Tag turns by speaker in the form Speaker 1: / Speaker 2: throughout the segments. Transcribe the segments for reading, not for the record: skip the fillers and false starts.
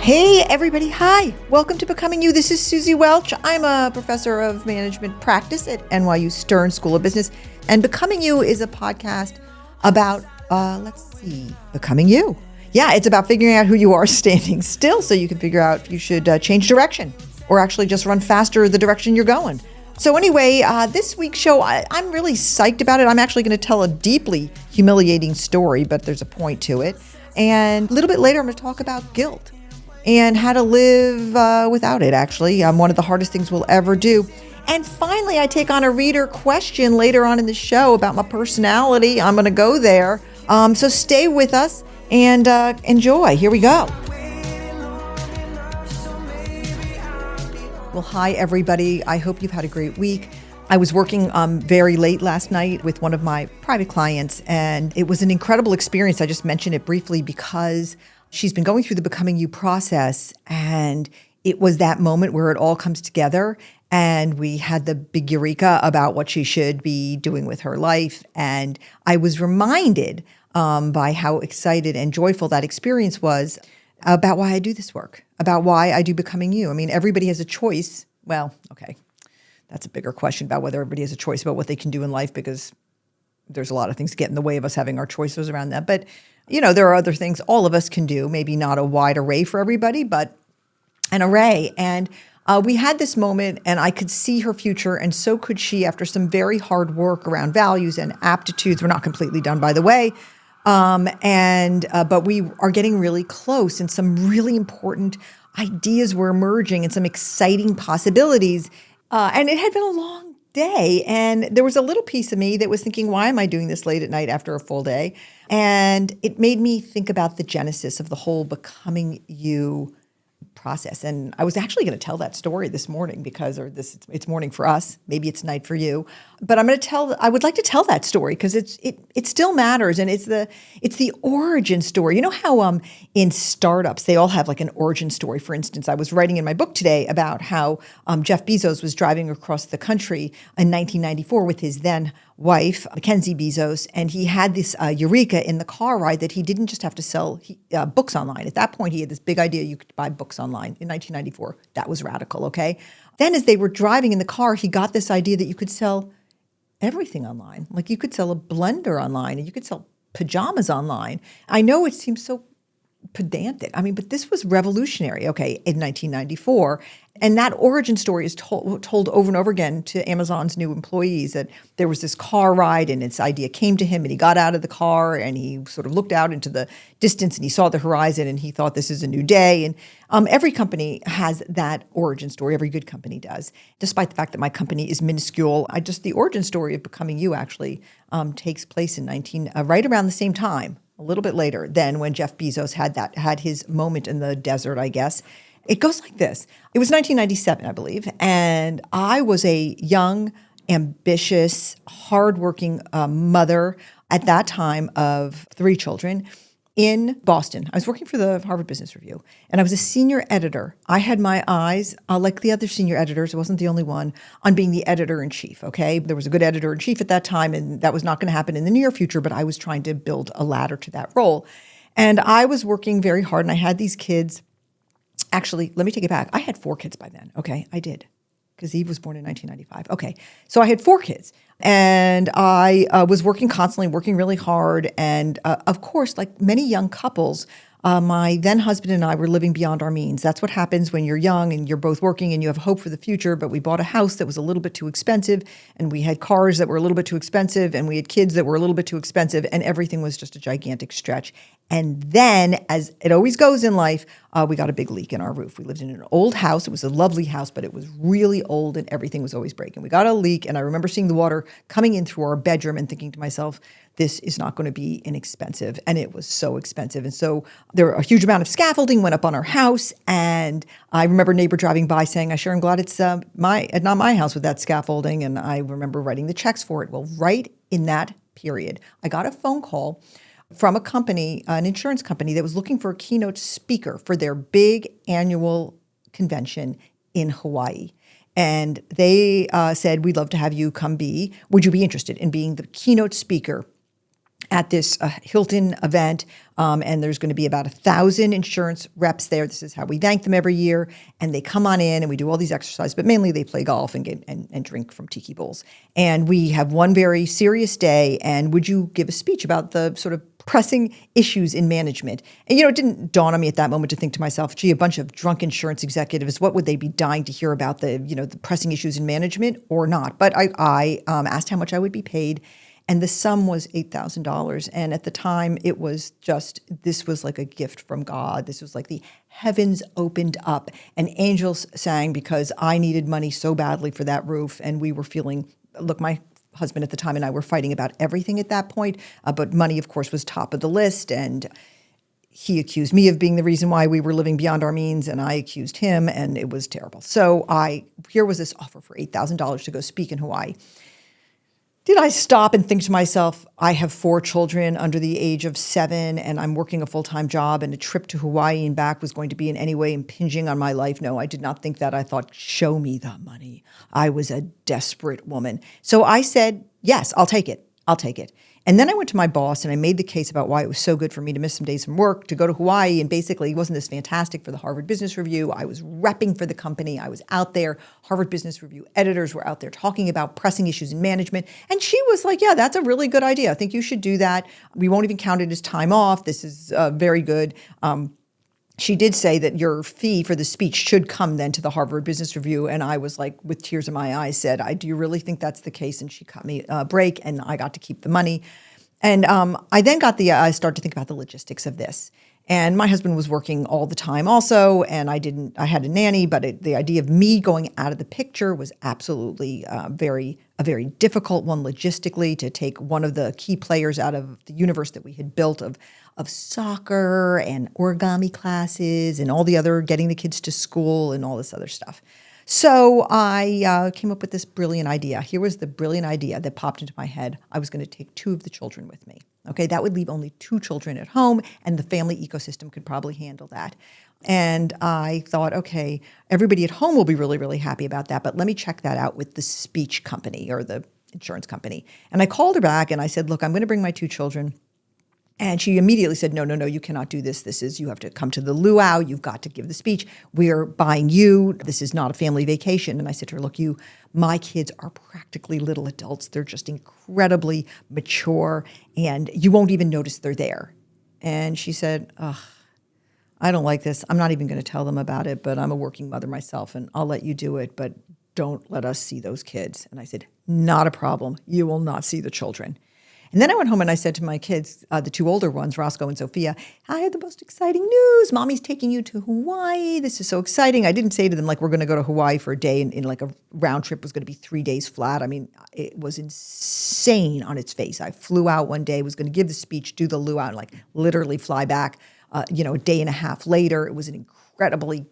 Speaker 1: Hey, everybody. Hi. Welcome to Becoming You. This is Suzy Welch. I'm a professor of management practice at NYU Stern School of Business. And Becoming You is a podcast about, becoming you. Yeah, it's about figuring out who you are standing still so you can figure out if you should change direction or actually just run faster the direction you're going. So anyway, this week's show, I'm really psyched about it. I'm actually going to tell a deeply humiliating story, but there's a point to it. And a little bit later, I'm going to talk about guilt and how to live without it, actually. One of the hardest things we'll ever do. And finally, I take on a reader question later on in the show about my personality. I'm going to go there. So stay with us and enjoy. Here we go. Well, hi, everybody. I hope you've had a great week. I was working very late last night with one of my private clients, and it was an incredible experience. I just mentioned it briefly because she's been going through the Becoming You process, and it was that moment where it all comes together. And we had the big eureka about what she should be doing with her life. And I was reminded by how excited and joyful that experience was about why I do this work, about why I do Becoming You. I mean, everybody has a choice. Well, okay, that's a bigger question about whether everybody has a choice about what they can do in life, because there's a lot of things that get in the way of us having our choices around that. But you know, there are other things all of us can do, maybe not a wide array for everybody, but an array. And we had this moment, and I could see her future, and so could she, after some very hard work around values and aptitudes. We're not completely done, by the way. But we are getting really close, and some really important ideas were emerging and some exciting possibilities. And it had been a long day. And there was a little piece of me that was thinking, why am I doing this late at night after a full day? And it made me think about the genesis of the whole Becoming You process. And I was actually going to tell that story this morning it's morning for us. Maybe it's night for you. But I would like to tell that story because it still matters. And it's the origin story. You know how in startups, they all have like an origin story. For instance, I was writing in my book today about how Jeff Bezos was driving across the country in 1994 with his then wife, Mackenzie Bezos, and he had this eureka in the car ride that he didn't just have to sell books online. At that point, he had this big idea you could buy books online in 1994. That was radical, okay? Then as they were driving in the car, he got this idea that you could sell everything online. Like you could sell a blender online and you could sell pajamas online. I know it seems so pedantic. I mean, but this was revolutionary, okay, in 1994. And that origin story is told over and over again to Amazon's new employees, that there was this car ride and its idea came to him and he got out of the car and he sort of looked out into the distance and he saw the horizon and he thought this is a new day. And every company has that origin story. Every good company does. Despite the fact that my company is minuscule, the origin story of Becoming You actually takes place in right around the same time, a little bit later than when Jeff Bezos had his moment in the desert, I guess. It goes like this. It was 1997, I believe, and I was a young, ambitious, hardworking mother at that time of 3 children in Boston. I was working for the Harvard Business Review, and I was a senior editor. I had my eyes, like the other senior editors, I wasn't the only one, on being the editor-in-chief, okay? There was a good editor-in-chief at that time, and that was not going to happen in the near future, but I was trying to build a ladder to that role. And I was working very hard, and I had these kids. Actually, let me take it back. I had 4 kids by then, okay? I did, because Eve was born in 1995. Okay, so I had 4 kids. And I was working constantly, working really hard. And of course, like many young couples, my then husband and I were living beyond our means. That's what happens when you're young and you're both working and you have hope for the future. But we bought a house that was a little bit too expensive, and we had cars that were a little bit too expensive, and we had kids that were a little bit too expensive, and everything was just a gigantic stretch. And then, as it always goes in life, we got a big leak in our roof. We lived in an old house. It was a lovely house, but it was really old and everything was always breaking. We got a leak, and I remember seeing the water coming in through our bedroom and thinking to myself, this is not going to be inexpensive. And it was so expensive. And so a huge amount of scaffolding went up on our house. And I remember a neighbor driving by saying, I sure am glad it's not my house with that scaffolding. And I remember writing the checks for it. Well, right in that period, I got a phone call from a company, an insurance company that was looking for a keynote speaker for their big annual convention in Hawaii. And they said, we'd love to have you come would you be interested in being the keynote speaker at this Hilton event, and there's going to be about 1,000 insurance reps there. This is how we thank them every year, and they come on in, and we do all these exercises, but mainly they play golf and drink from tiki bowls. And we have one very serious day, and would you give a speech about the sort of pressing issues in management? And, it didn't dawn on me at that moment to think to myself, gee, a bunch of drunk insurance executives, what would they be dying to hear about the pressing issues in management or not? But I asked how much I would be paid. And the sum was $8,000. And at the time, it was this was like a gift from God. This was like the heavens opened up and angels sang because I needed money so badly for that roof. And we were feeling, look, my husband at the time and I were fighting about everything at that point. But money, of course, was top of the list. And he accused me of being the reason why we were living beyond our means, and I accused him, and it was terrible. So here was this offer for $8,000 to go speak in Hawaii. Did I stop and think to myself, I have 4 children under the age of 7 and I'm working a full-time job and a trip to Hawaii and back was going to be in any way impinging on my life? No, I did not think that. I thought, show me the money. I was a desperate woman. So I said, yes, I'll take it. I'll take it. And then I went to my boss and I made the case about why it was so good for me to miss some days from work, to go to Hawaii. And basically, wasn't this fantastic for the Harvard Business Review? I was repping for the company. I was out there. Harvard Business Review editors were out there talking about pressing issues in management. And she was like, yeah, that's a really good idea. I think you should do that. We won't even count it as time off. This is very good. She did say that your fee for the speech should come then to the Harvard Business Review. And I was like, with tears in my eyes, said, do you really think that's the case? And she cut me a break and I got to keep the money. And I then I started to think about the logistics of this. And my husband was working all the time also, and I had a nanny, but the idea of me going out of the picture was absolutely a very difficult one logistically, to take one of the key players out of the universe that we had built of soccer and origami classes and all the other getting the kids to school and all this other stuff. So I came up with this brilliant idea. Here was the brilliant idea that popped into my head. I was going to take 2 of the children with me. Okay, that would leave only 2 children at home, and the family ecosystem could probably handle that. And I thought, okay, everybody at home will be really, really happy about that, but let me check that out with the speech company or the insurance company. And I called her back and I said, look, I'm going to bring my 2 children. And she immediately said, no, you cannot do this. You have to come to the luau. You've got to give the speech. We're buying you. This is not a family vacation. And I said to her, look, my kids are practically little adults. They're just incredibly mature, and you won't even notice they're there. And she said, I don't like this. I'm not even going to tell them about it, but I'm a working mother myself, and I'll let you do it, but don't let us see those kids. And I said, not a problem. You will not see the children. And then I went home and I said to my kids, the 2 older ones, Roscoe and Sophia, I had the most exciting news. Mommy's taking you to Hawaii. This is so exciting. I didn't say to them, like, we're going to go to Hawaii for a day and like a round trip was going to be 3 days flat. I mean, it was insane on its face. I flew out one day, was going to give the speech, do the luau, and like literally fly back, a day and a half later. It was an incredibly,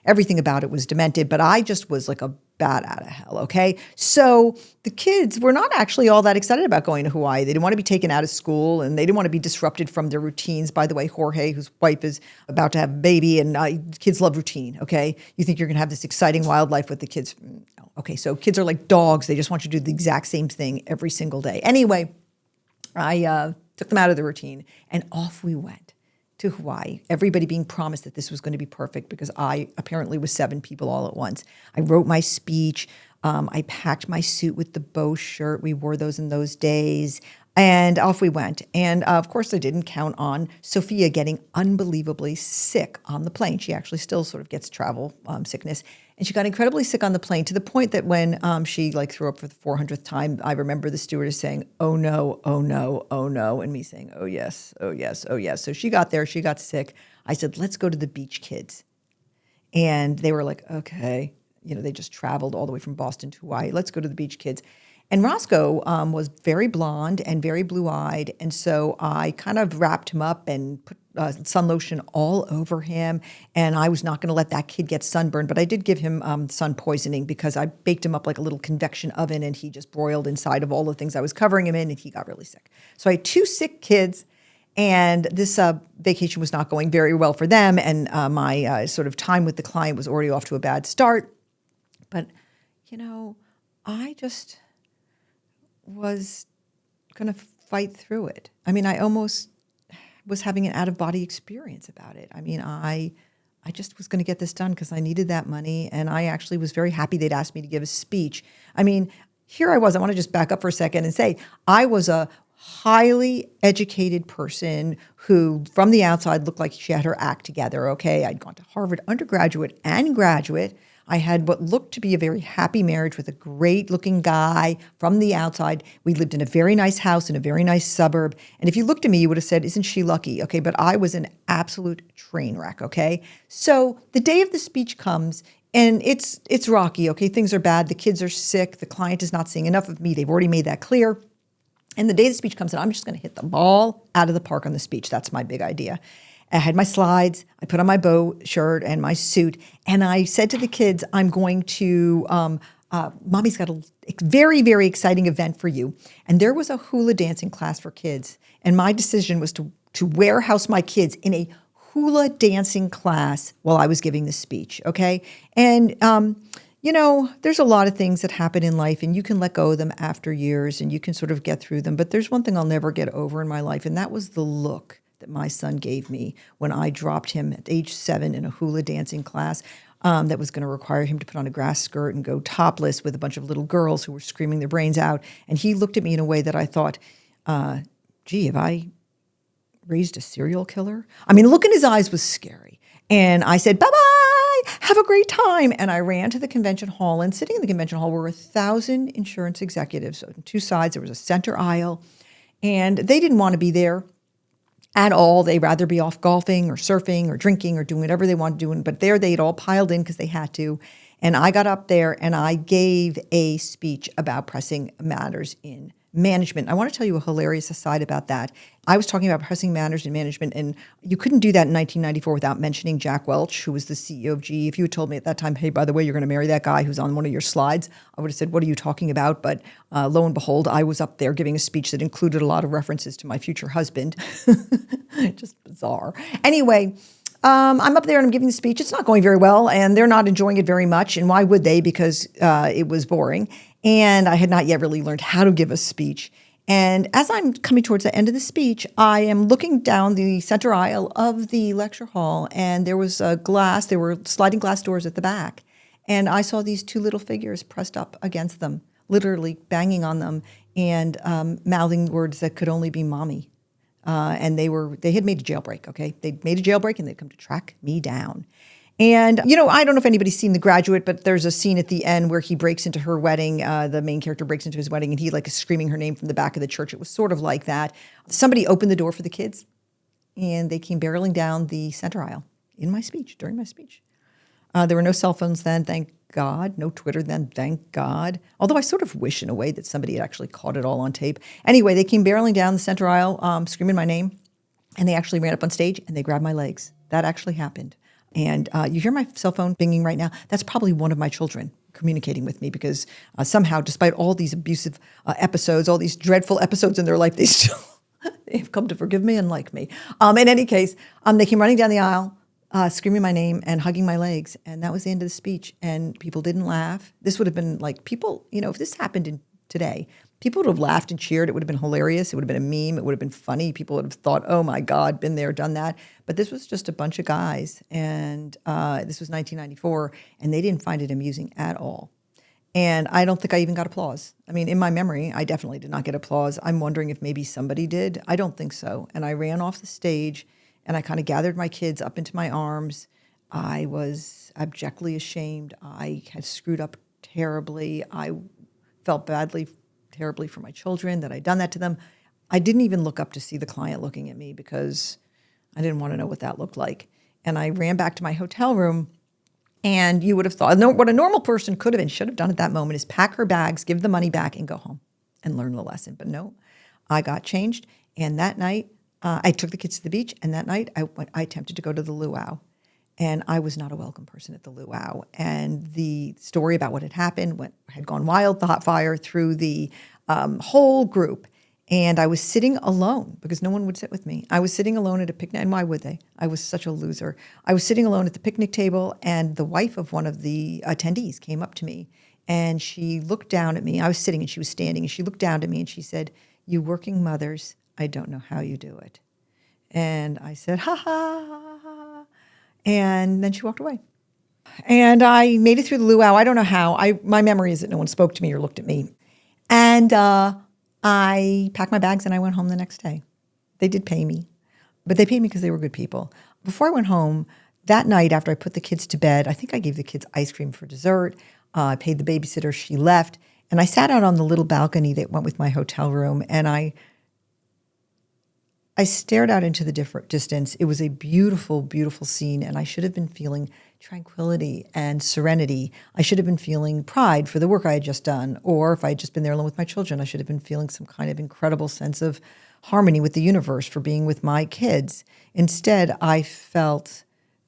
Speaker 1: everything about it was demented, but I just was like a bat out of hell, okay? So the kids were not actually all that excited about going to Hawaii. They didn't want to be taken out of school, and they didn't want to be disrupted from their routines. By the way, Jorge, whose wife is about to have a baby, and kids love routine, okay? You think you're going to have this exciting wild life with the kids. No. Okay, so kids are like dogs. They just want you to do the exact same thing every single day. Anyway, I took them out of the routine, and off we went to Hawaii, everybody being promised that this was going to be perfect because I apparently was 7 people all at once. I wrote my speech. I packed my suit with the bow shirt. We wore those in those days. And off we went. And of course, I didn't count on Sophia getting unbelievably sick on the plane. She actually still sort of gets travel sickness. And she got incredibly sick on the plane to the point that when she threw up for the 400th time, I remember the stewardess saying, oh no, oh no, oh no, and me saying, oh yes, oh yes, oh yes. So she got there, she got sick. I said, let's go to the beach, kids. And they were like, okay. They just traveled all the way from Boston to Hawaii. Let's go to the beach, kids. And Roscoe was very blonde and very blue-eyed, and so I kind of wrapped him up and put sun lotion all over him, and I was not going to let that kid get sunburned, but I did give him sun poisoning because I baked him up like a little convection oven, and he just broiled inside of all the things I was covering him in, and he got really sick. So I had 2 sick kids, and this vacation was not going very well for them, and my sort of time with the client was already off to a bad start. But, I just was going to fight through it. I mean, I almost was having an out-of-body experience about it. I mean, I just was going to get this done because I needed that money, and I actually was very happy they'd asked me to give a speech. I mean, here I was. I want to just back up for a second and say I was a highly educated person who, from the outside, looked like she had her act together, okay? I'd gone to Harvard undergraduate and graduate. I had what looked to be a very happy marriage with a great-looking guy from the outside. We lived in a very nice house in a very nice suburb. And if you looked at me, you would have said, isn't she lucky? Okay, but I was an absolute train wreck, okay? So the day of the speech comes, and it's rocky, okay? Things are bad. The kids are sick. The client is not seeing enough of me. They've already made that clear. And the day the speech comes in, I'm just going to hit the ball out of the park on the speech. That's my big idea. I had my slides. I put on my bow shirt and my suit. And I said to the kids, I'm going to, Mommy's got a very, very exciting event for you. And there was a hula dancing class for kids. And my decision was to warehouse my kids in a hula dancing class while I was giving the speech, okay? And, there's a lot of things that happen in life, and you can let go of them after years, and you can sort of get through them. But there's one thing I'll never get over in my life, and that was the look that my son gave me when I dropped him at age 7 in a hula dancing class that was going to require him to put on a grass skirt and go topless with a bunch of little girls who were screaming their brains out. And he looked at me in a way that I thought, gee, have I raised a serial killer? I mean, the look in his eyes was scary. And I said, bye-bye, have a great time. And I ran to the convention hall, and sitting in the convention hall were 1,000 insurance executives. So on two sides, there was a center aisle, and they didn't want to be there at all. They'd rather be off golfing or surfing or drinking or doing whatever they wanted to do. But there they'd all piled in because they had to. And I got up there and I gave a speech about pressing matters in management. I want to tell you a hilarious aside about that. I was talking about pressing matters in management, and you couldn't do that in 1994 without mentioning Jack Welch, who was the CEO of GE. If you had told me at that time, hey, by the way, you're going to marry that guy who's on one of your slides, I would have said, what are you talking about? But lo and behold, I was up there giving a speech that included a lot of references to my future husband. Just bizarre. Anyway, I'm up there and I'm giving the speech. It's not going very well, and they're not enjoying it very much. And why would they? Because it was boring. And I had not yet really learned how to give a speech. And as I'm coming towards the end of the speech, I am looking down the center aisle of the lecture hall, and there was a glass. There were sliding glass doors at the back. And I saw these two little figures pressed up against them, literally banging on them and mouthing words that could only be mommy. And they had made a jailbreak, okay? They'd made a jailbreak, and they'd come to track me down. And, I don't know if anybody's seen The Graduate, but there's a scene at the end where he breaks into her wedding. The main character breaks into his wedding, and he is screaming her name from the back of the church. It was sort of like that. Somebody opened the door for the kids, and they came barreling down the center aisle during my speech. There were no cell phones then, thank God. No Twitter then, thank God. Although I sort of wish in a way that somebody had actually caught it all on tape. Anyway, they came barreling down the center aisle, screaming my name, and they actually ran up on stage, and they grabbed my legs. That actually happened. And you hear my cell phone binging right now. That's probably one of my children communicating with me, because somehow, despite all these abusive episodes, all these dreadful episodes in their life, they've come to forgive me and like me. In any case, they came running down the aisle, screaming my name and hugging my legs. And that was the end of the speech. And people didn't laugh. This would have been like people, if this happened today, people would have laughed and cheered. It would have been hilarious. It would have been a meme. It would have been funny. People would have thought, oh my God, been there, done that. But this was just a bunch of guys. And this was 1994. And they didn't find it amusing at all. And I don't think I even got applause. I mean, in my memory, I definitely did not get applause. I'm wondering if maybe somebody did. I don't think so. And I ran off the stage, and I kind of gathered my kids up into my arms. I was abjectly ashamed. I had screwed up terribly. I felt terribly for my children that I'd done that to them. I didn't even look up to see the client looking at me because I didn't want to know what that looked like. And I ran back to my hotel room, and you would have thought, what a normal person could have and should have done at that moment is pack her bags, give the money back, and go home and learn the lesson. But no, I got changed. And that night, I took the kids to the beach, and that night I attempted to go to the luau. And I was not a welcome person at the luau. And the story about what had happened had gone wild, the hot fire through the whole group. And I was sitting alone because no one would sit with me. I was sitting alone at a picnic. And why would they? I was such a loser. I was sitting alone at the picnic table, and the wife of one of the attendees came up to me, and she looked down at me. I was sitting and she was standing, and she looked down at me and she said, You working mothers, I don't know how you do it. And I said, ha ha, ha, ha. And then she walked away. And I made it through the luau. I don't know how. My memory is that no one spoke to me or looked at me. And I packed my bags and I went home the next day. They did pay me, but they paid me because they were good people. Before I went home, that night after I put the kids to bed, I think I gave the kids ice cream for dessert. I paid the babysitter. She left. And I sat out on the little balcony that went with my hotel room, and I stared out into the distance. It was a beautiful, beautiful scene, and I should have been feeling tranquility and serenity. I should have been feeling pride for the work I had just done, or if I had just been there alone with my children, I should have been feeling some kind of incredible sense of harmony with the universe for being with my kids. Instead, I felt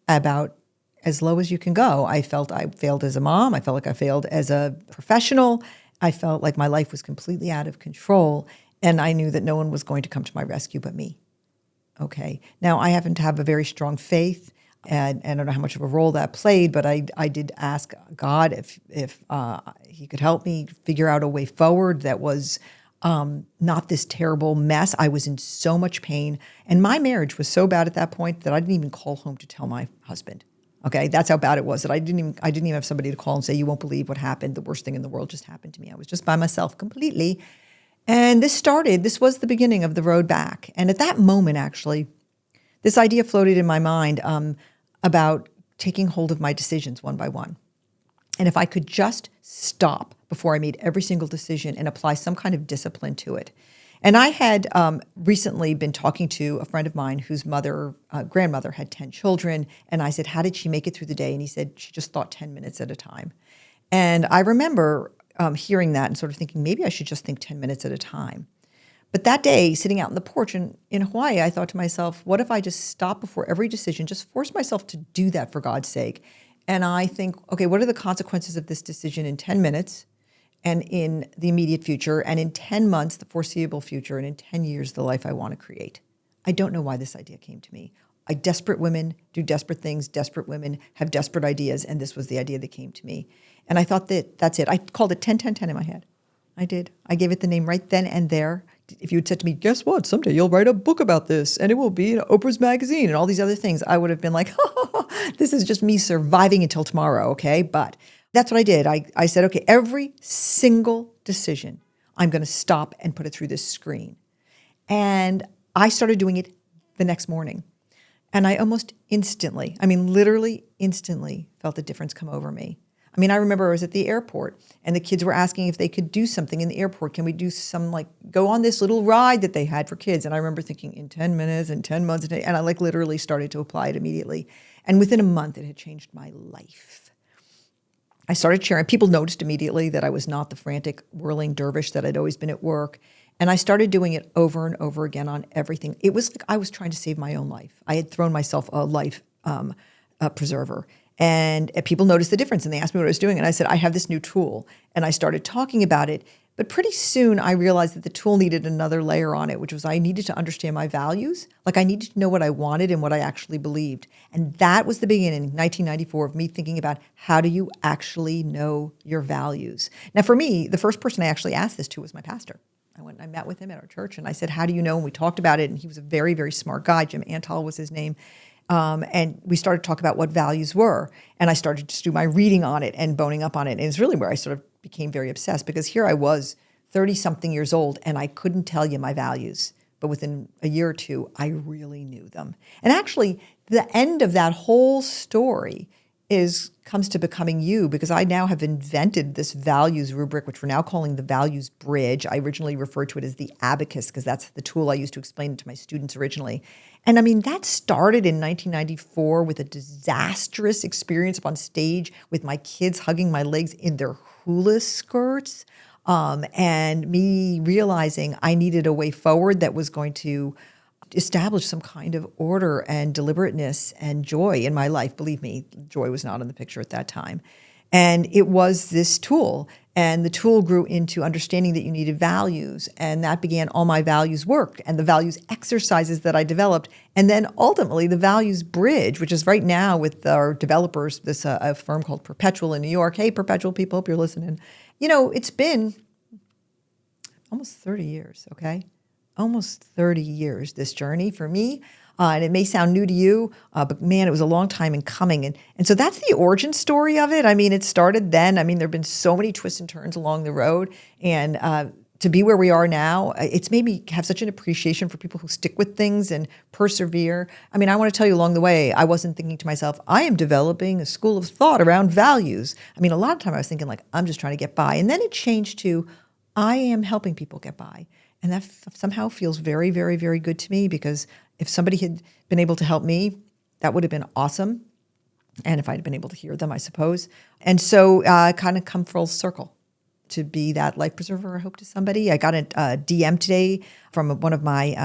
Speaker 1: about as low as you can go. I felt I failed as a mom. I felt like I failed as a professional. I felt like my life was completely out of control, and I knew that no one was going to come to my rescue but me. Okay. Now, I happen to have a very strong faith, and I don't know how much of a role that played, but I did ask God if he could help me figure out a way forward that was not this terrible mess. I was in so much pain, and my marriage was so bad at that point that I didn't even call home to tell my husband. Okay, that's how bad it was that I didn't even have somebody to call and say, you won't believe what happened. The worst thing in the world just happened to me. I was just by myself completely. And this was the beginning of the road back. And at that moment, actually, this idea floated in my mind about taking hold of my decisions one by one. And if I could just stop before I made every single decision and apply some kind of discipline to it. And I had recently been talking to a friend of mine whose grandmother had 10 children. And I said, how did she make it through the day? And he said, she just thought 10 minutes at a time. And I remember hearing that and sort of thinking, maybe I should just think 10 minutes at a time. But that day, sitting out on the porch in Hawaii, I thought to myself, what if I just stop before every decision, just force myself to do that for God's sake? And I think, okay, what are the consequences of this decision in 10 minutes? And in the immediate future, and in 10 months, the foreseeable future, and in 10 years, the life I want to create. I don't know why this idea came to me. Desperate women do desperate things. Desperate women have desperate ideas, and this was the idea that came to me. And I thought that's it. I called it 10-10-10 in my head. I did. I gave it the name right then and there. If you had said to me, guess what? Someday you'll write a book about this, and it will be in Oprah's magazine and all these other things, I would have been like, this is just me surviving until tomorrow, okay? But that's what I did. I said, okay, every single decision, I'm going to stop and put it through this screen. And I started doing it the next morning. And I almost instantly, literally instantly felt the difference come over me. I remember I was at the airport and the kids were asking if they could do something in the airport. Can we do go on this little ride that they had for kids? And I remember thinking in 10 minutes and 10 months, and I literally started to apply it immediately. And within a month, it had changed my life. I started sharing. People noticed immediately that I was not the frantic, whirling dervish that I'd always been at work. And I started doing it over and over again on everything. It was like I was trying to save my own life. I had thrown myself a life preserver. And people noticed the difference, and they asked me what I was doing. And I said, I have this new tool. And I started talking about it. But pretty soon I realized that the tool needed another layer on it, which was I needed to understand my values. Like I needed to know what I wanted and what I actually believed. And that was the beginning, 1994, of me thinking about how do you actually know your values? Now for me, the first person I actually asked this to was my pastor. I went and I met with him at our church and I said, how do you know? And we talked about it. And he was a very, very smart guy. Jim Antal was his name. And we started to talk about what values were. And I started to do my reading on it and boning up on it. And it's really where I sort of became very obsessed because here I was 30-something years old and I couldn't tell you my values. But within a year or two, I really knew them. And actually, the end of that whole story comes to becoming you because I now have invented this values rubric, which we're now calling the values bridge. I originally referred to it as the abacus because that's the tool I used to explain it to my students originally. And that started in 1994 with a disastrous experience up on stage with my kids hugging my legs in their hula skirts, and me realizing I needed a way forward that was going to establish some kind of order and deliberateness and joy in my life. Believe me, joy was not in the picture at that time. And it was this tool. And the tool grew into understanding that you needed values. And that began all my values work and the values exercises that I developed. And then ultimately the values bridge, which is right now with our developers, this a firm called Perpetual in New York. Hey, Perpetual people, hope you're listening. It's been almost 30 years, okay? almost 30 years, this journey for me. And it may sound new to you, but man, it was a long time in coming. And so that's the origin story of it. I mean, it started then. I mean, there have been so many twists and turns along the road. And to be where we are now, it's made me have such an appreciation for people who stick with things and persevere. I mean, I want to tell you along the way, I wasn't thinking to myself, I am developing a school of thought around values. I mean, a lot of time I was thinking like, I'm just trying to get by. And then it changed to, I am helping people get by. And that somehow feels very, very, very good to me, because if somebody had been able to help me, that would have been awesome. And if I'd been able to hear them, I suppose. And so kind of come full circle to be that life preserver, I hope, to somebody. I got a DM today from one of my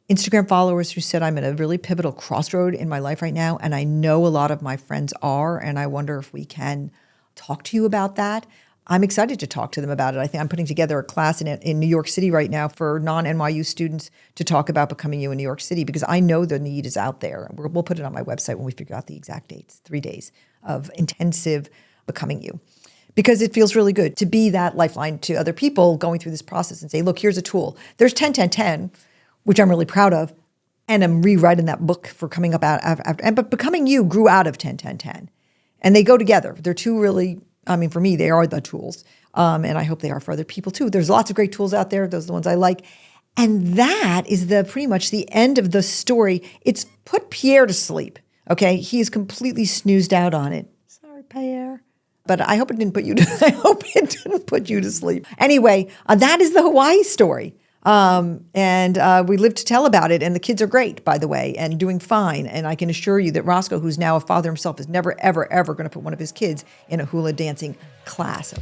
Speaker 1: Instagram followers who said, I'm at a really pivotal crossroad in my life right now. And I know a lot of my friends are, and I wonder if we can talk to you about that. I'm excited to talk to them about it. I think I'm putting together a class in New York City right now for non-NYU students to talk about becoming you in New York City, because I know the need is out there. We'll put it on my website when we figure out the exact dates, 3 days of intensive becoming you. Because it feels really good to be that lifeline to other people going through this process and say, look, here's a tool. There's 10-10-10, which I'm really proud of. And I'm rewriting that book for coming up out after. But becoming you grew out of 10-10-10. And they go together. They're two really, I mean, for me, they are the tools. And I hope they are for other people too. There's lots of great tools out there. Those are the ones I like. And that is pretty much the end of the story. It's put Pierre to sleep. Okay. He is completely snoozed out on it. Sorry, Pierre. But I hope it didn't put you to sleep. Anyway, that is the Hawaii story. And we live to tell about it. And the kids are great, by the way, and doing fine. And I can assure you that Roscoe, who's now a father himself, is never, ever, ever going to put one of his kids in a hula dancing class.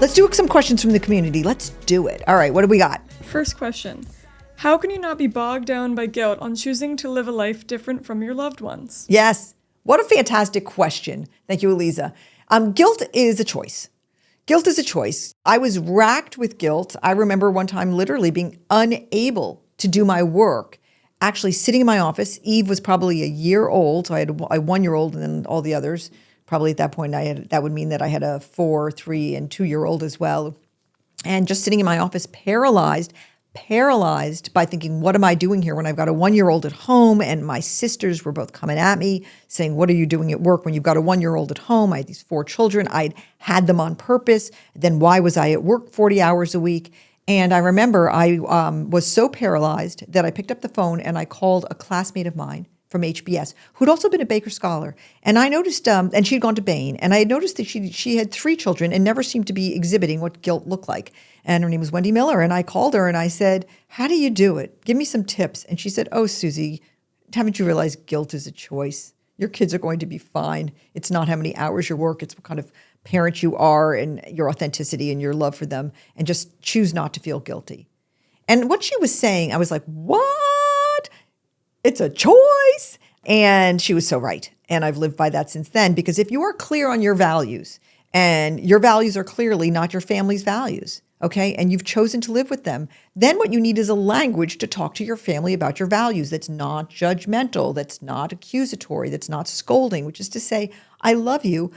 Speaker 1: Let's do some questions from the community. Let's do it. All right, what do we got?
Speaker 2: First question. How can you not be bogged down by guilt on choosing to live a life different from your loved ones?
Speaker 1: Yes. What a fantastic question. Thank you, Eliza. Guilt is a choice. Guilt is a choice. I was racked with guilt. I remember one time literally being unable to do my work, actually sitting in my office. Eve was probably a year old. So I had a 1-year-old and then all the others. Probably at that point, that would mean that I had a 4, 3, and 2-year-old as well. And just sitting in my office, paralyzed by thinking, what am I doing here when I've got a 1-year-old at home? And my sisters were both coming at me saying, what are you doing at work when you've got a 1-year-old at home? I had these 4 children. I'd had them on purpose. Then why was I at work 40 hours a week? And I remember I was so paralyzed that I picked up the phone and I called a classmate of mine from HBS, who'd also been a Baker Scholar. And I noticed, and she'd gone to Bain, and I had noticed that she had 3 children and never seemed to be exhibiting what guilt looked like. And her name was Wendy Miller. And I called her and I said, how do you do it? Give me some tips. And she said, oh, Suzy, haven't you realized guilt is a choice? Your kids are going to be fine. It's not how many hours you work. It's what kind of parent you are and your authenticity and your love for them. And just choose not to feel guilty. And what she was saying, I was like, what? It's a choice. And she was so right. And I've lived by that since then, because if you are clear on your values, and your values are clearly not your family's values, okay, and you've chosen to live with them, then what you need is a language to talk to your family about your values that's not judgmental, that's not accusatory, that's not scolding, which is to say, I love you.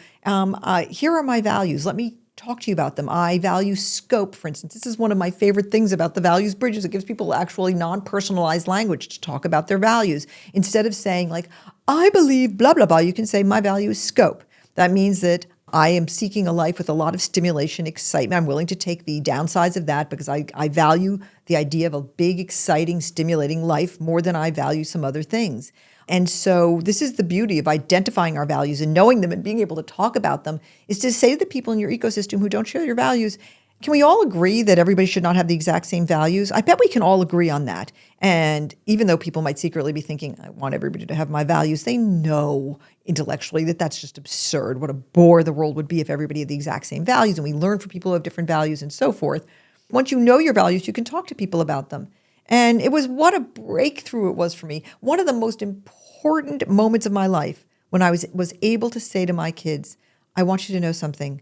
Speaker 1: Here are my values. Let me talk to you about them. I value scope, for instance. This is one of my favorite things about the values bridges. It gives people actually non-personalized language to talk about their values. Instead of saying like, I believe blah, blah, blah, you can say my value is scope. That means that I am seeking a life with a lot of stimulation, excitement. I'm willing to take the downsides of that because I value the idea of a big, exciting, stimulating life more than I value some other things. And so this is the beauty of identifying our values and knowing them and being able to talk about them, is to say to the people in your ecosystem who don't share your values, can we all agree that everybody should not have the exact same values? I bet we can all agree on that. And even though people might secretly be thinking, I want everybody to have my values, they know intellectually that that's just absurd. What a bore the world would be if everybody had the exact same values, and we learn from people who have different values and so forth. Once you know your values, you can talk to people about them. And it was what a breakthrough it was for me. One of the most important moments of my life when I was able to say to my kids, I want you to know something.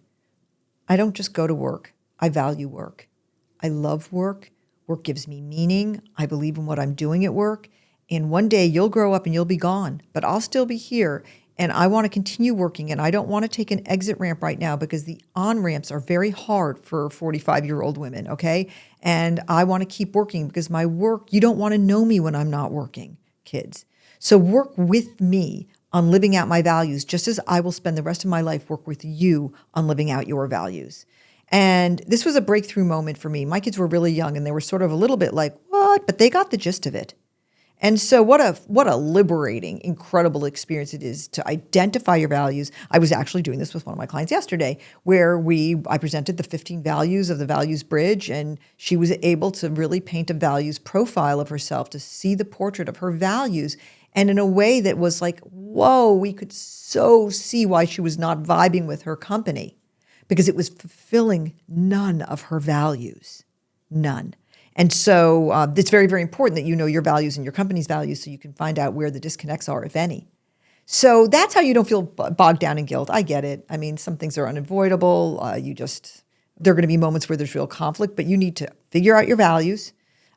Speaker 1: I don't just go to work. I value work. I love work. Work gives me meaning. I believe in what I'm doing at work. And one day you'll grow up and you'll be gone, but I'll still be here. and I want to continue working, and I don't want to take an exit ramp right now because the on-ramps are very hard for 45-year-old women, okay? And I want to keep working because my work, you don't want to know me when I'm not working, kids. So work with me on living out my values, just as I will spend the rest of my life work with you on living out your values. And this was a breakthrough moment for me. My kids were really young, and they were sort of a little bit like, what? But they got the gist of it. And so what a liberating, incredible experience it is to identify your values. I was actually doing this with one of my clients yesterday, where I presented the 15 values of the Values Bridge, and she was able to really paint a values profile of herself, to see the portrait of her values, and in a way that was like, whoa, we could so see why she was not vibing with her company, because it was fulfilling none of her values, none. And so it's very, very important that you know your values and your company's values so you can find out where the disconnects are, if any. So that's how you don't feel bogged down in guilt. I get it. I mean, some things are unavoidable. There are going to be moments where there's real conflict, but you need to figure out your values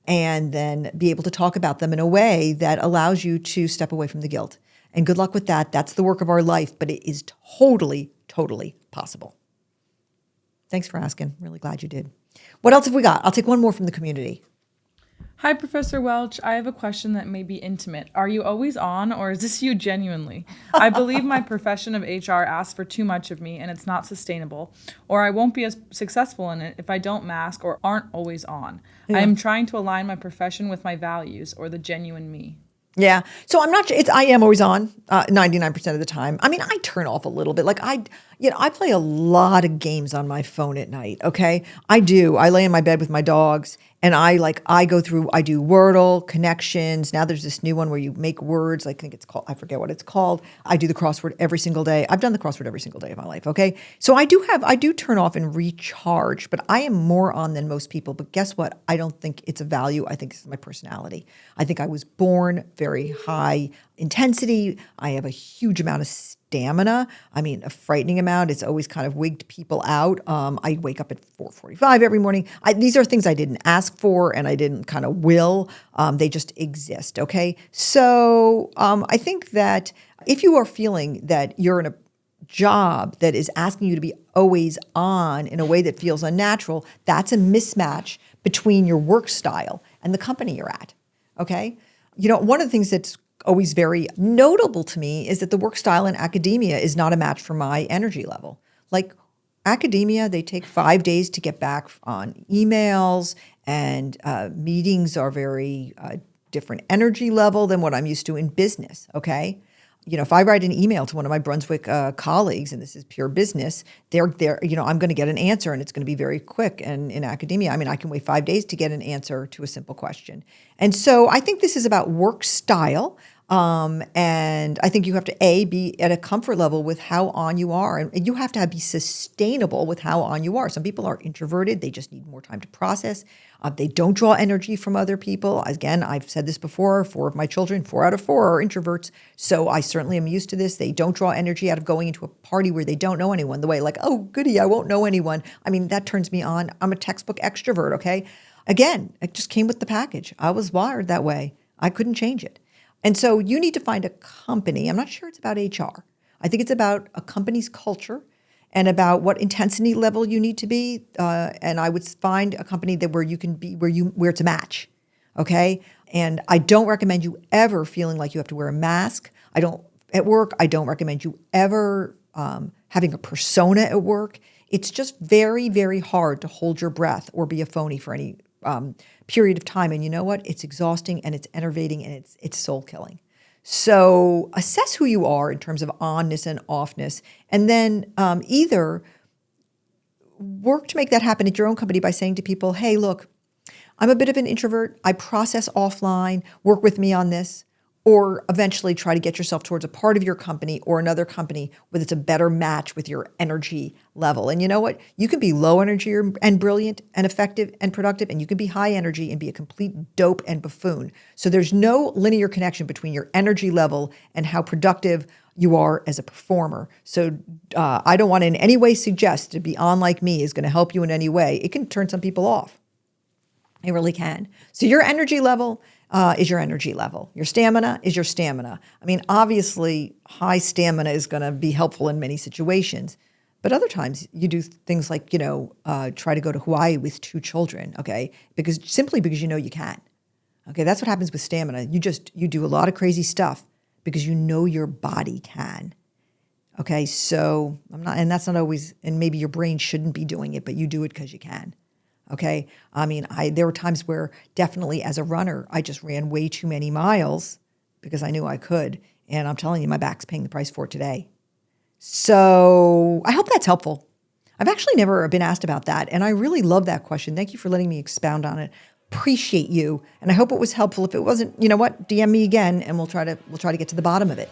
Speaker 1: and then be able to talk about them in a way that allows you to step away from the guilt. And good luck with that. That's the work of our life, but it is totally, totally possible. Thanks for asking. Really glad you did. What else have we got? I'll take one more from the community.
Speaker 3: Hi, Professor Welch. I have a question that may be intimate. Are you always on, or is this you genuinely? I believe my profession of HR asks for too much of me, and it's not sustainable, or I won't be as successful in it if I don't mask or aren't always on. Yeah. I am trying to align my profession with my values, or the genuine me.
Speaker 1: Yeah. So I am always on 99% of the time. I mean, I turn off a little bit. Like I play a lot of games on my phone at night. Okay. I do. I lay in my bed with my dogs and I do Wordle, connections. Now there's this new one where you make words. I forget what it's called. I do the crossword every single day. I've done the crossword every single day of my life. Okay. So I do turn off and recharge, but I am more on than most people. But guess what? I don't think it's a value. I think it's my personality. I think I was born very high intensity. I have a huge amount of stamina. I mean, a frightening amount. It's always kind of wigged people out. I wake up at 4:45 every morning. These are things I didn't ask for and I didn't kind of will. They just exist, okay? So I think that if you are feeling that you're in a job that is asking you to be always on in a way that feels unnatural, that's a mismatch between your work style and the company you're at, okay? You know, one of the things that's always very notable to me is that the work style in academia is not a match for my energy level. Like academia, they take 5 days to get back on emails, and meetings are very different energy level than what I'm used to in business, okay? You know, if I write an email to one of my Brunswick colleagues, and this is pure business, I'm going to get an answer and it's going to be very quick. And in academia, I mean, I can wait 5 days to get an answer to a simple question. And so I think this is about work style. And I think you have to, be at a comfort level with how on you are. And you have to be sustainable with how on you are. Some people are introverted. They just need more time to process. They don't draw energy from other people. Again, I've said this before, 4 of my children, 4 out of 4 are introverts. So I certainly am used to this. They don't draw energy out of going into a party where they don't know anyone. The way like, oh, goody, I won't know anyone. I mean, that turns me on. I'm a textbook extrovert, okay? Again, it just came with the package. I was wired that way. I couldn't change it. And so you need to find a company. I'm not sure it's about HR. I think it's about a company's culture and about what intensity level you need to be. And I would find a company where you can be, where it's a match, okay? And I don't recommend you ever feeling like you have to wear a mask. At work, I don't recommend you ever having a persona at work. It's just very, very hard to hold your breath or be a phony for any period of time. And you know what? It's exhausting and it's enervating and it's soul-killing. So assess who you are in terms of onness and offness, and then either work to make that happen at your own company by saying to people, hey, look, I'm a bit of an introvert. I process offline. Work with me on this. Or eventually try to get yourself towards a part of your company or another company where it's a better match with your energy level. And you know what? You can be low energy and brilliant and effective and productive, and you can be high energy and be a complete dope and buffoon. So there's no linear connection between your energy level and how productive you are as a performer. So I don't want to in any way suggest to be on like me is going to help you in any way. It can turn some people off. It really can. So your energy level, is your energy level. Your stamina is your stamina. I mean, obviously, high stamina is going to be helpful in many situations. But other times you do things like, try to go to Hawaii with 2 children, okay? Because you know you can. Okay, that's what happens with stamina. You do a lot of crazy stuff because you know your body can. Okay, so and that's not always, and maybe your brain shouldn't be doing it, but you do it because you can. Okay, I mean, there were times where definitely as a runner, I just ran way too many miles because I knew I could. And I'm telling you, my back's paying the price for it today. So I hope that's helpful. I've actually never been asked about that, and I really love that question. Thank you for letting me expound on it. Appreciate you, and I hope it was helpful. If it wasn't, you know what? DM me again, and we'll try to get to the bottom of it.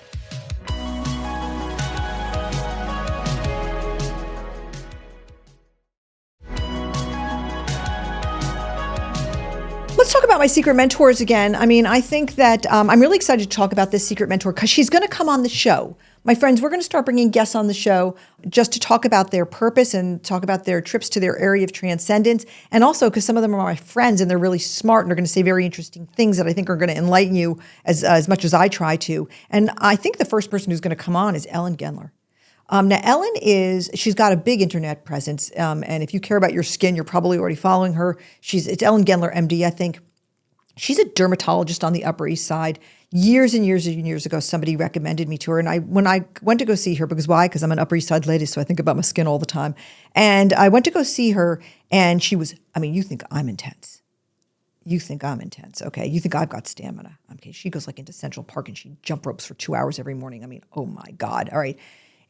Speaker 1: Let's talk about my secret mentors again. I mean, I think that I'm really excited to talk about this secret mentor because she's going to come on the show. My friends, we're going to start bringing guests on the show just to talk about their purpose and talk about their trips to their area of transcendence. And also because some of them are my friends and they're really smart and they're going to say very interesting things that I think are going to enlighten you as much as I try to. And I think the first person who's going to come on is Ellen Gendler. Now, Ellen she's got a big internet presence. And if you care about your skin, you're probably already following her. It's Ellen Gendler, MD, I think. She's a dermatologist on the Upper East Side. Years and years and years ago, somebody recommended me to her. And when I went to go see her, because why? Because I'm an Upper East Side lady, so I think about my skin all the time. And I went to go see her, and she was, you think I'm intense. You think I'm intense, okay? You think I've got stamina. Okay, she goes like into Central Park, and she jump ropes for 2 hours every morning. Oh my God, all right.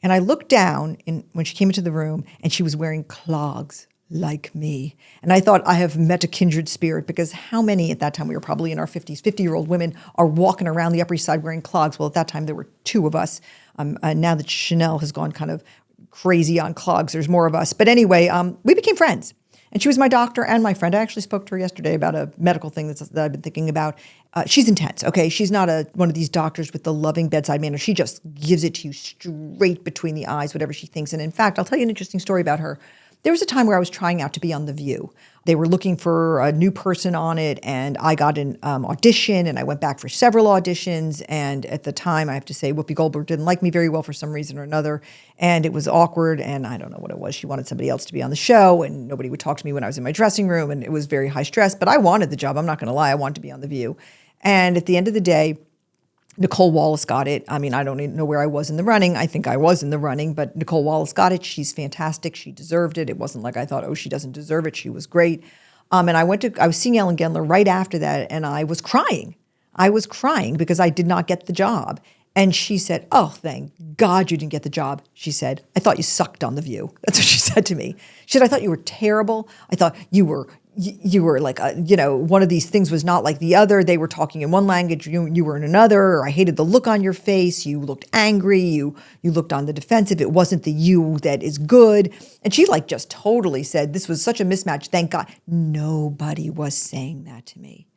Speaker 1: And I looked down when she came into the room, and she was wearing clogs like me. And I thought, I have met a kindred spirit, because how many at that time, we were probably in our 50s, 50-year-old women are walking around the Upper East Side wearing clogs. Well, at that time, there were 2 of us. Now that Chanel has gone kind of crazy on clogs, there's more of us. But anyway, we became friends. And she was my doctor and my friend. I actually spoke to her yesterday about a medical thing that I've been thinking about. She's intense, okay? She's not one of these doctors with the loving bedside manner. She just gives it to you straight between the eyes, whatever she thinks. And in fact, I'll tell you an interesting story about her. There was a time where I was trying out to be on The View. They were looking for a new person on it, and I got an audition, and I went back for several auditions. And at the time, I have to say, Whoopi Goldberg didn't like me very well for some reason or another, and it was awkward, and I don't know what it was. She wanted somebody else to be on the show, and nobody would talk to me when I was in my dressing room, and it was very high stress. But I wanted the job. I'm not going to lie. I wanted to be on The View. And at the end of the day, Nicole Wallace got it. I don't even know where I was in the running. I think I was in the running, but Nicole Wallace got it. She's fantastic. She deserved it. It wasn't like I thought, oh, she doesn't deserve it. She was great. And I was seeing Ellen Gendler right after that, and I was crying. I was crying because I did not get the job. And she said, oh, thank God you didn't get the job. She said, I thought you sucked on The View. That's what she said to me. She said, I thought you were terrible. I thought you were like, one of these things was not like the other. They were talking in one language, you were in another. I hated the look on your face. You looked angry. You looked on the defensive. It wasn't the you that is good. And she just totally said, this was such a mismatch. Thank God. Nobody was saying that to me.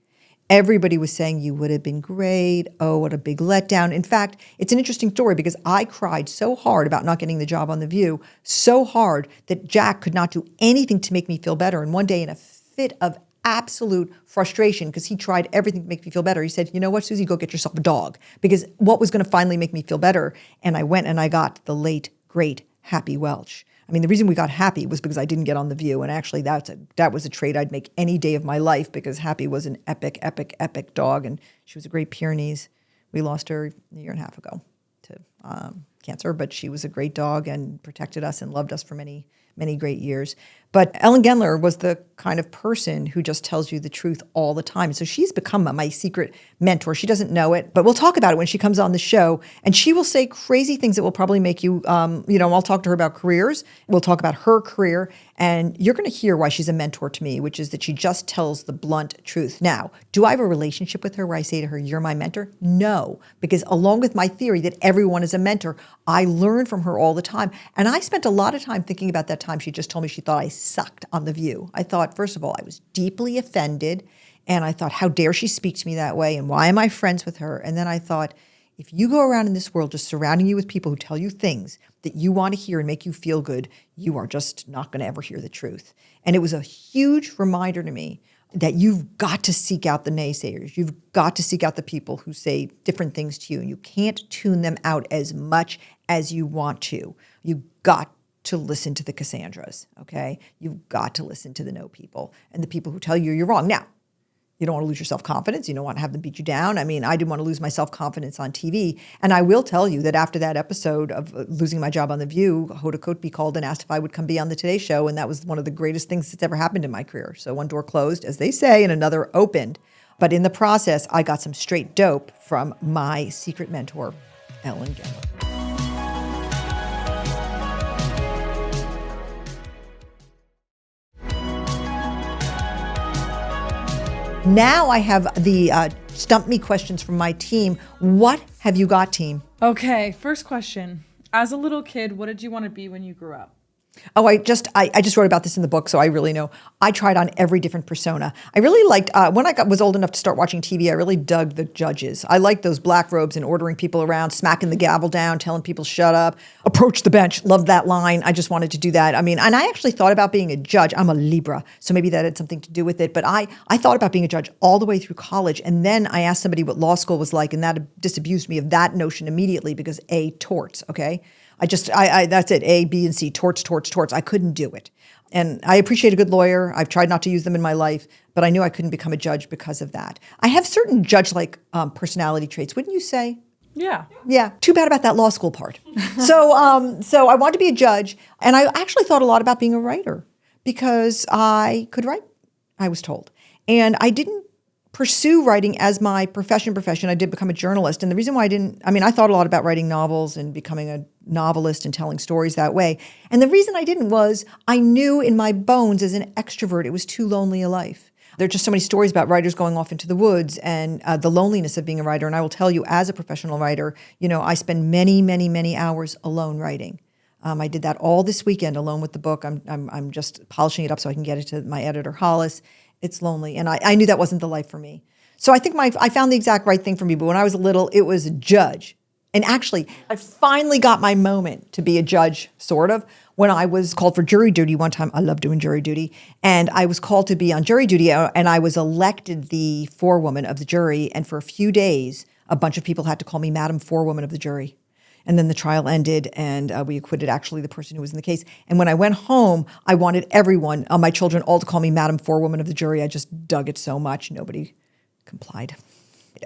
Speaker 1: Everybody was saying, you would have been great. Oh, what a big letdown. In fact, it's an interesting story because I cried so hard about not getting the job on The View, so hard that Jack could not do anything to make me feel better. And one day, in a fit of absolute frustration, because he tried everything to make me feel better, he said, you know what, Suzy, go get yourself a dog. Because what was going to finally make me feel better? And I went and I got the late, great Happy Welch. The reason we got Happy was because I didn't get on The View. And actually, that was a trade I'd make any day of my life, because Happy was an epic, epic, epic dog. And she was a great Pyrenees. We lost her a year and a half ago to cancer, but she was a great dog and protected us and loved us for many, many great years. But Ellen Gendler was the kind of person who just tells you the truth all the time. So she's become my secret mentor. She doesn't know it, but we'll talk about it when she comes on the show. And she will say crazy things that will probably make you, I'll talk to her about careers. We'll talk about her career. And you're going to hear why she's a mentor to me, which is that she just tells the blunt truth. Now, do I have a relationship with her where I say to her, you're my mentor? No, because along with my theory that everyone is a mentor, I learn from her all the time. And I spent a lot of time thinking about that time she just told me she thought I sucked on The View. I thought, first of all, I was deeply offended. And I thought, how dare she speak to me that way? And why am I friends with her? And then I thought, if you go around in this world just surrounding you with people who tell you things that you want to hear and make you feel good, you are just not going to ever hear the truth. And it was a huge reminder to me that you've got to seek out the naysayers. You've got to seek out the people who say different things to you. You can't tune them out as much as you want to. You've got to listen to the Cassandras, okay? You've got to listen to the no people and the people who tell you you're wrong. Now, you don't want to lose your self-confidence. You don't want to have them beat you down. I mean, I didn't want to lose my self-confidence on TV. And I will tell you that after that episode of losing my job on The View, Hoda Kotb called and asked if I would come be on the Today Show. And that was one of the greatest things that's ever happened in my career. So one door closed, as they say, and another opened. But in the process, I got some straight dope from my secret mentor, Ellen Gemmer. Now I have the Stump Me questions from my team. What have you got, team?
Speaker 3: Okay, first question. As a little kid, what did you want to be when you grew up?
Speaker 1: Oh, I just wrote about this in the book, so I really know. I tried on every different persona. I really liked, when I was old enough to start watching TV, I really dug the judges. I liked those black robes and ordering people around, smacking the gavel down, telling people shut up, approach the bench. Loved that line. I just wanted to do that. I mean, and I actually thought about being a judge. I'm a Libra, so maybe that had something to do with it. But I thought about being a judge all the way through college. And then I asked somebody what law school was like, and that disabused me of that notion immediately because A, torts, okay? That's it. A, B, and C, torts. I couldn't do it. And I appreciate a good lawyer. I've tried not to use them in my life, but I knew I couldn't become a judge because of that. I have certain judge-like personality traits, wouldn't you say?
Speaker 3: Yeah.
Speaker 1: Yeah. Too bad about that law school part. So I wanted to be a judge, and I actually thought a lot about being a writer because I could write, I was told. And I didn't pursue writing as my profession. I did become a journalist. And the reason why I thought a lot about writing novels and becoming a novelist and telling stories that way. And the reason I didn't was I knew in my bones as an extrovert, it was too lonely a life. There are just so many stories about writers going off into the woods and the loneliness of being a writer. And I will tell you, as a professional writer, I spend many, many, many hours alone writing. I did that all this weekend alone with the book. I'm just polishing it up so I can get it to my editor, Hollis. It's lonely. And I knew that wasn't the life for me. So I think I found the exact right thing for me. But when I was little, it was a judge. And actually, I finally got my moment to be a judge, sort of, when I was called for jury duty one time. I love doing jury duty. And I was called to be on jury duty, and I was elected the forewoman of the jury. And for a few days, a bunch of people had to call me Madam Forewoman of the jury. And then the trial ended, and we acquitted actually the person who was in the case. And when I went home, I wanted everyone, my children, all to call me Madam Forewoman of the jury. I just dug it so much. Nobody complied.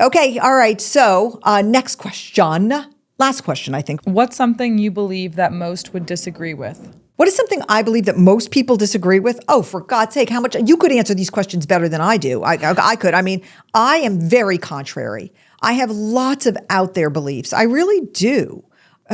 Speaker 1: Okay, all right. So next question. Last question, I think.
Speaker 3: What's something you believe that most would disagree with?
Speaker 1: What is something I believe that most people disagree with? Oh, for God's sake, how much? You could answer these questions better than I do. I could. I mean, I am very contrary. I have lots of out there beliefs. I really do.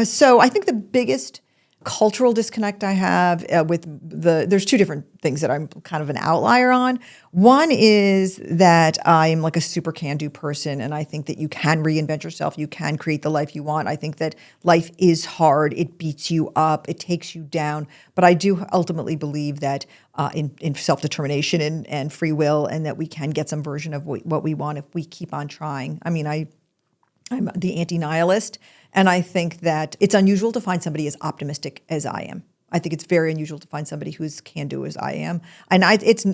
Speaker 1: So I think the biggest cultural disconnect I have there's two different things that I'm kind of an outlier on. One is that I'm like a super can-do person, and I think that you can reinvent yourself. You can create the life you want. I think that life is hard. It beats you up. It takes you down. But I do ultimately believe that in self-determination and free will, and that we can get some version of what we want if we keep on trying. I mean, I'm the anti-nihilist, and I think that it's unusual to find somebody as optimistic as I am. I think it's very unusual to find somebody who's can-do as I am. And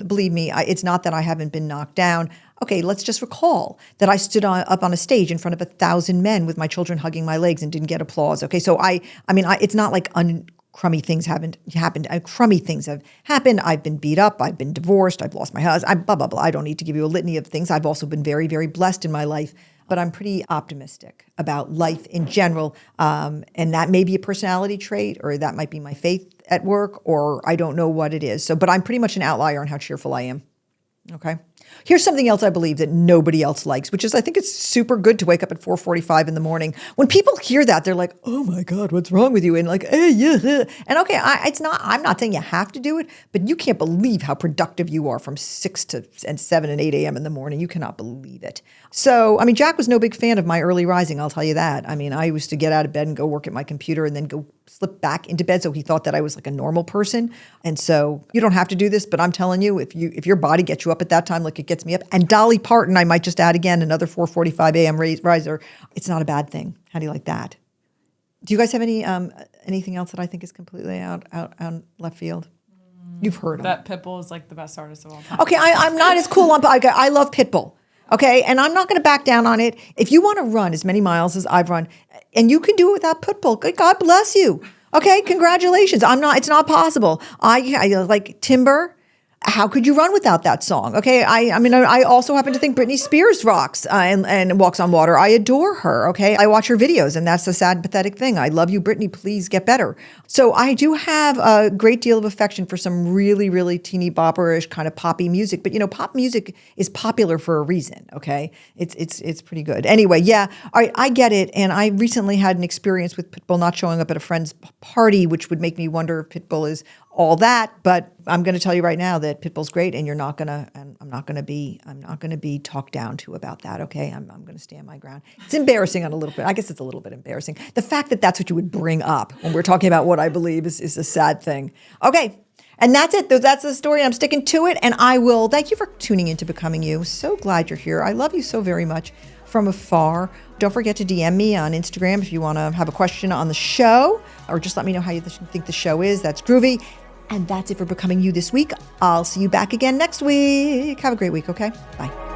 Speaker 1: believe me, it's not that I haven't been knocked down. Okay, let's just recall that I stood up on a stage in front of 1,000 men with my children hugging my legs and didn't get applause. Okay, so it's not like crummy things haven't happened. Crummy things have happened. I've been beat up. I've been divorced. I've lost my husband. Blah, blah, blah. I don't need to give you a litany of things. I've also been very, very blessed in my life. But I'm pretty optimistic about life in general. And that may be a personality trait, or that might be my faith at work, or I don't know what it is. But I'm pretty much an outlier on how cheerful I am. Okay. Here's something else I believe that nobody else likes, which is I think it's super good to wake up at 4:45 in the morning. When people hear that, they're like, "Oh my God, what's wrong with you?" And like, yeah. And okay, I'm not saying you have to do it, but you can't believe how productive you are from 6 to 7 and 8 a.m. in the morning. You cannot believe it. So, I mean, Jack was no big fan of my early rising, I'll tell you that. I mean, I used to get out of bed and go work at my computer and then go slip back into bed. So he thought that I was like a normal person. And so you don't have to do this, but I'm telling you, if your body gets you up at that time, like it gets me up. And Dolly Parton, I might just add again, another 4:45 a.m. riser. It's not a bad thing. How do you like that? Do you guys have anything else that I think is completely out left field? You've heard him.
Speaker 3: that Pitbull is like the best artist of all time.
Speaker 1: Okay, I'm not as cool on. I love Pitbull. Okay, and I'm not going to back down on it. If you want to run as many miles as I've run, and you can do it without Pitbull, good God bless you. Okay, congratulations. I'm not. It's not possible. I like Timber. How could you run without that song? Okay, I mean, I also happen to think Britney Spears rocks and walks on water. I adore her. Okay, I watch her videos, and that's a sad, pathetic thing. I love you, Britney. Please get better. So I do have a great deal of affection for some really, really teeny bopperish kind of poppy music. But pop music is popular for a reason. Okay, it's pretty good. Anyway, yeah, I get it. And I recently had an experience with Pitbull not showing up at a friend's party, which would make me wonder if Pitbull is all that. But I'm going to tell you right now that Pitbull's great, and I'm not going to be talked down to about that. Okay, I'm going to stand my ground. It's embarrassing on a little bit. I guess it's a little bit embarrassing. The fact that that's what you would bring up when we're talking about what I believe is a sad thing. Okay. And that's it. That's the story. I'm sticking to it. And I will thank you for tuning in to Becoming You. So glad you're here. I love you so very much from afar. Don't forget to DM me on Instagram if you want to have a question on the show, or just let me know how you think the show is. That's groovy. And that's it for Becoming You this week. I'll see you back again next week. Have a great week, okay? Bye.